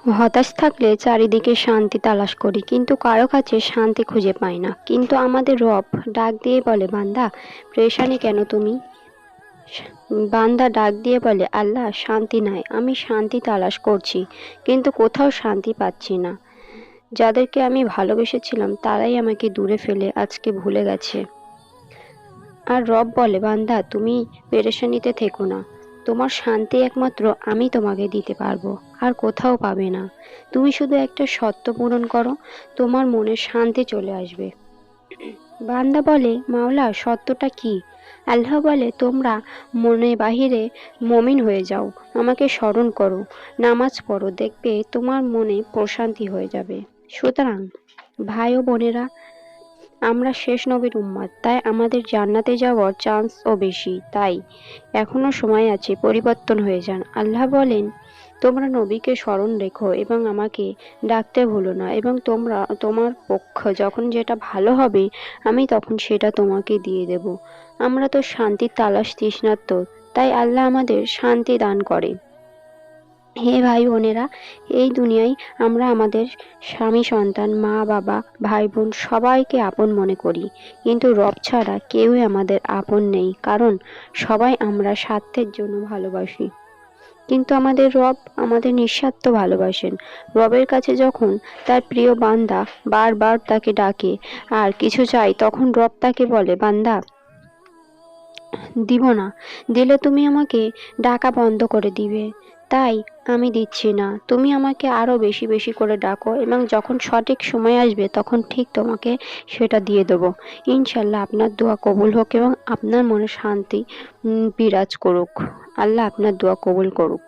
হতাশ থাকলে চারিদিকে শান্তি তালাশ করি, কিন্তু কারো কাছে শান্তি খুঁজে পাই না। কিন্তু আমাদের রব ডাক দিয়ে বলে, বান্দা পেরেশানি কেন তুমি? বান্দা ডাক দিয়ে বলে, আল্লাহ শান্তি নাই, আমি শান্তি তালাশ করছি কিন্তু কোথাও শান্তি পাচ্ছি না। যাদেরকে আমি ভালোবেসেছিলাম তারাই আমাকে দূরে ফেলে আজকে ভুলে গেছে। আর রব বলে, বান্দা তুমি পেরেশানিতে থেকো না, তোমার শান্তি একমাত্র আমি তোমাকে দিতে পারবো, আর কোথাও পাবে না। তুমি শুধু একটা শর্ত পূরণ করো, তোমার মনে শান্তি চলে আসবে। বান্দা বলে, মাওলা সত্যটা কি? আল্লাহ বলে, তোমরা মনে বাহিরে মমিন হয়ে যাও, আমাকে স্মরণ করো, নামাজ পড়ো, দেখবে তোমার মনে প্রশান্তি হয়ে যাবে। সুতরাং ভাই ও বোনেরা, আমরা শেষ নবীর উম্মত, তাই আমাদের জান্নাতে যাওয়ার চান্সও বেশি। তাই এখনো সময় আছে, পরিবর্তন হয়ে যান। আল্লাহ বলেন, তোমরা নবীকে স্মরণ রেখো এবং আমাকে ডাকতে ভুলো না, এবং তোমরা তোমার পক্ষ যখন যেটা ভালো হবে আমি তখন সেটা তোমাকে দিয়ে দেব। আমরা তো শান্তির তালাশ তৃষ্ণার্ত, তাই আল্লাহ আমাদের শান্তি দান করে। হে ভাই বোনেরা, এই দুনিয়ায় আমরা আমাদের স্বামী, সন্তান, মা বাবা, ভাই বোন সবাইকে আপন মনে করি, কিন্তু রব ছাড়া কেউই আমাদের আপন নেই, কারণ সবাই আমরা স্বার্থের জন্য ভালোবাসি। কিন্তু আমাদের রব আমাদের নিঃস্বার্থ ভালোবাসেন। রবের কাছে যখন তার প্রিয় বান্দা বারবার তাকে ডাকে আর কিছু চাই, তখন রব তাকে বলে, বান্দা দিব না, দিলে তুমি আমাকে ডাকা বন্ধ করে দিবে, তাই আমি দিচ্ছি না। তুমি আমাকে আরো বেশি বেশি করে ডাকো, এবং যখন সঠিক সময় আসবে তখন ঠিক তোমাকে সেটা দিয়ে দেবো। ইনশাল্লাহ আপনার দোয়া কবুল হোক এবং আপনার মনে শান্তি বিরাজ করুক। আল্লাহ আপনার দোয়া কবুল করুক।